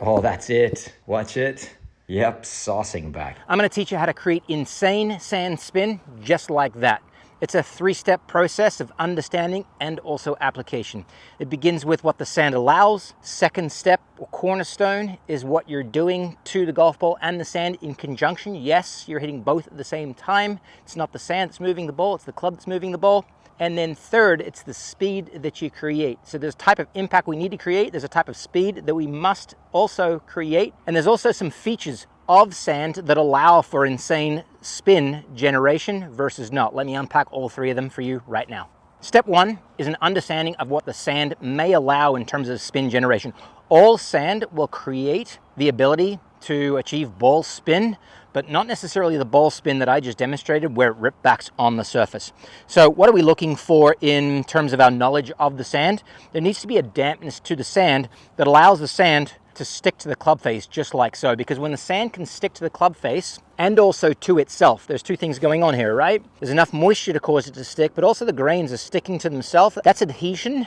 Oh, that's it. Watch it. Yep, saucing back. I'm going to teach you how to create insane sand spin just like that. It's a three-step process of understanding and also application. It begins with what the sand allows. Second step or cornerstone is what you're doing to the golf ball and the sand in conjunction. Yes, you're hitting both at the same time. It's not the sand that's moving the ball, it's the club that's moving the ball. And then third, it's the speed that you create. So there's a type of impact we need to create. There's a type of speed that we must also create. And there's also some features of sand that allow for insane spin generation versus not. Let me unpack all three of them for you right now. Step one is an understanding of what the sand may allow in terms of spin generation. All sand will create the ability to achieve ball spin, but not necessarily the ball spin that I just demonstrated where it ripbacks on the surface. So what are we looking for in terms of our knowledge of the sand? There needs to be a dampness to the sand that allows the sand to stick to the club face just like so, because when the sand can stick to the club face and also to itself, there's two things going on here, right? There's enough moisture to cause it to stick, but also the grains are sticking to themselves. That's adhesion.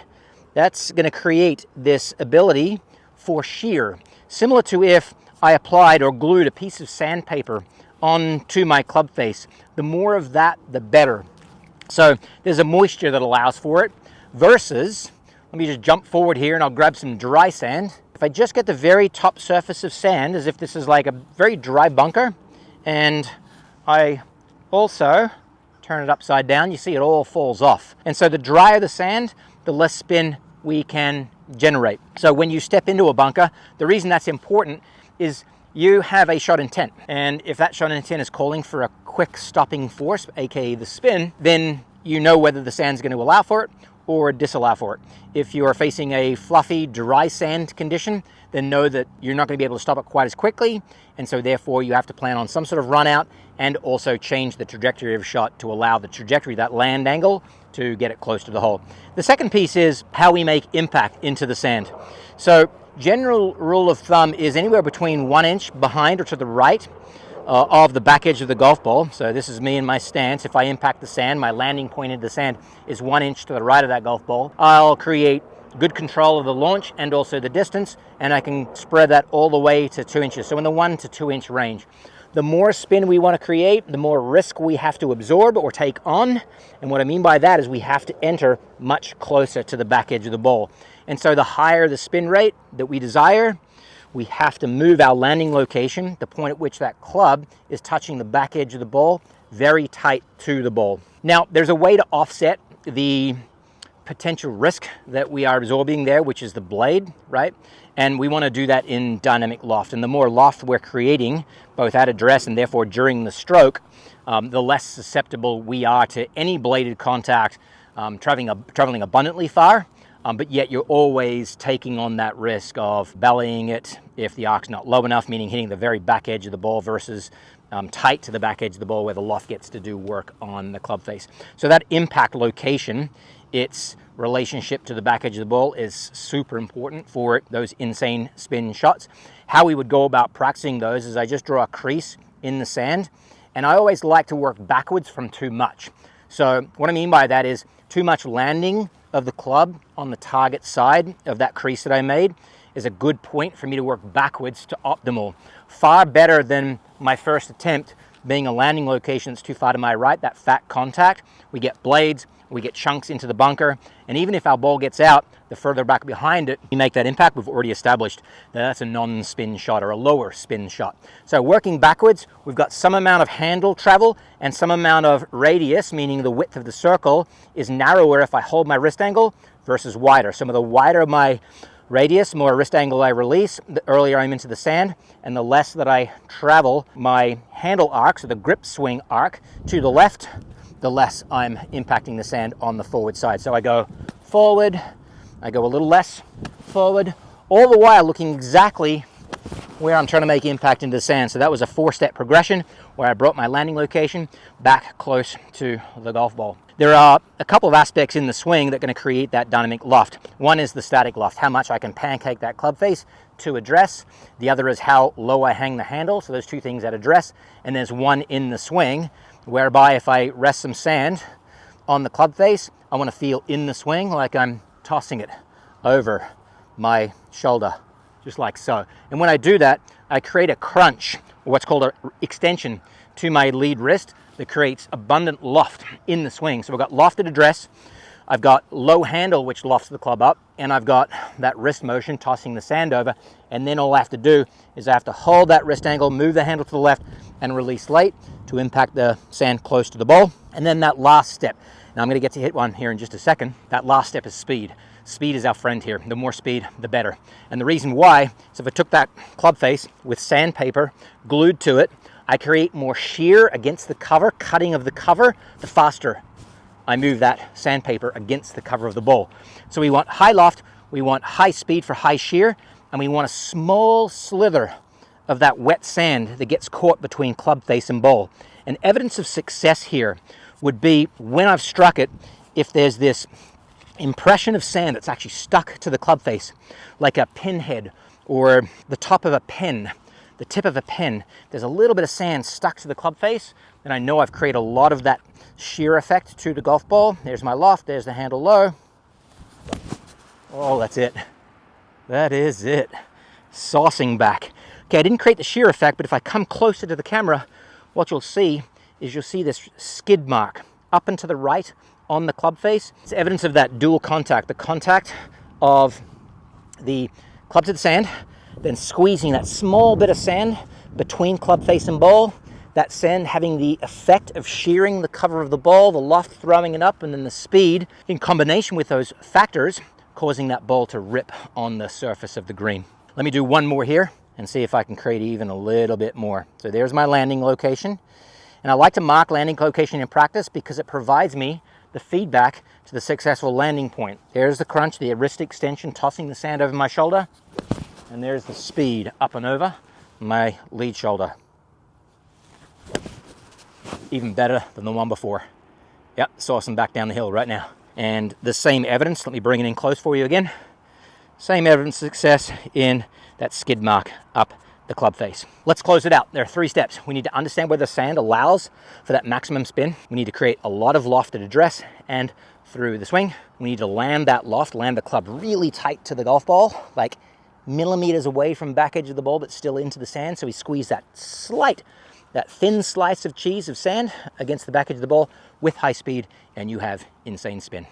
That's going to create this ability for shear, similar to if I applied or glued a piece of sandpaper onto my club face. The more of that, the better. So there's a moisture that allows for it versus, let me just jump forward here and I'll grab some dry sand. If I just get the very top surface of sand, as if this is like a very dry bunker, and I also turn it upside down, you see it all falls off. And so the drier the sand, the less spin we can generate. So when you step into a bunker, the reason that's important is you have a shot intent. And if that shot intent is calling for a quick stopping force, aka the spin, then you know whether the sand's going to allow for it or disallow for it. If you are facing a fluffy, dry sand condition, then know that you're not going to be able to stop it quite as quickly, and so therefore you have to plan on some sort of run out and also change the trajectory of a shot to allow the trajectory, that land angle, to get it close to the hole. The second piece is how we make impact into the sand. So general rule of thumb is anywhere between 1 inch behind or to the right of the back edge of the golf ball. So this is me in my stance. If I impact the sand, my landing point into the sand is 1 inch to the right of that golf ball. I'll create good control of the launch and also the distance, and I can spread that all the way to 2 inches. So in the 1 to 2 inch range. The more spin we want to create, the more risk we have to absorb or take on. And what I mean by that is we have to enter much closer to the back edge of the ball. And so the higher the spin rate that we desire, we have to move our landing location, the point at which that club is touching the back edge of the ball, very tight to the ball. Now, there's a way to offset the potential risk that we are absorbing there, which is the blade, right? And we want to do that in dynamic loft. And the more loft we're creating, both at address and therefore during the stroke, the less susceptible we are to any bladed contact traveling abundantly far. But yet you're always taking on that risk of bellying it if the arc's not low enough, meaning hitting the very back edge of the ball versus tight to the back edge of the ball where the loft gets to do work on the club face. So that impact location, its relationship to the back edge of the ball is super important for those insane spin shots. How we would go about practicing those is I just draw a crease in the sand, and I always like to work backwards from too much. So what I mean by that is too much landing of the club on the target side of that crease that I made is a good point for me to work backwards to optimal. Far better than my first attempt being a landing location that's too far to my right, that fat contact. We get blades, we get chunks into the bunker, and even if our ball gets out, the further back behind it, we make that impact, we've already established that that's a non-spin shot or a lower spin shot. So working backwards, we've got some amount of handle travel and some amount of radius, meaning the width of the circle is narrower if I hold my wrist angle versus wider. Some of the wider my radius, more wrist angle I release, the earlier I'm into the sand, and the less that I travel my handle arc, so the grip swing arc, to the left, the less I'm impacting the sand on the forward side. So I go forward, I go a little less forward, all the while looking exactly where I'm trying to make impact into the sand. So that was a 4-step progression where I brought my landing location back close to the golf ball. There are a couple of aspects in the swing that are going to create that dynamic loft. One is the static loft, how much I can pancake that club face to address. The other is how low I hang the handle. So there's two things at address. And there's one in the swing, whereby if I rest some sand on the club face, I want to feel in the swing like I'm tossing it over my shoulder just like so. And when I do that, I create a crunch, or what's called an extension, to my lead wrist that creates abundant loft in the swing. So I've got lofted address, I've got low handle, which lofts the club up, and I've got that wrist motion tossing the sand over. And then all I have to do is I have to hold that wrist angle, move the handle to the left, and release late to impact the sand close to the ball. And then that last step, now I'm going to get to hit one here in just a second. That last step is speed. Speed is our friend here. The more speed, the better. And the reason why is if I took that club face with sandpaper glued to it, I create more shear against the cover, cutting of the cover, the faster I move that sandpaper against the cover of the ball. So we want high loft, we want high speed for high shear, and we want a small slither of that wet sand that gets caught between club face and ball. And evidence of success here would be when I've struck it, if there's this impression of sand that's actually stuck to the club face, like a pinhead or the top of a pen, the tip of a pen, there's a little bit of sand stuck to the club face, then I know I've created a lot of that shear effect to the golf ball. There's my loft, there's the handle low. Oh, that's it. That is it. Saucing back. Okay, I didn't create the shear effect, but if I come closer to the camera, what you'll see is you'll see this skid mark up and to the right on the club face. It's evidence of that dual contact, the contact of the club to the sand, then squeezing that small bit of sand between club face and ball, that sand having the effect of shearing the cover of the ball, the loft throwing it up, and then the speed in combination with those factors causing that ball to rip on the surface of the green. Let me do one more here and see if I can create even a little bit more. So there's my landing location. And I like to mark landing location in practice because it provides me the feedback to the successful landing point. There's the crunch, the wrist extension, tossing the sand over my shoulder. And there's the speed up and over my lead shoulder. Even better than the one before. Yep, saucing back down the hill right now. And the same evidence, let me bring it in close for you again. Same evidence of success in that skid mark up the club face. Let's close it out. There are 3 steps. We need to understand where the sand allows for that maximum spin. We need to create a lot of loft at address and through the swing. We need to land that loft, land the club really tight to the golf ball, like millimeters away from back edge of the ball, but still into the sand. So we squeeze that thin slice of cheese of sand against the back edge of the ball with high speed, and you have insane spin.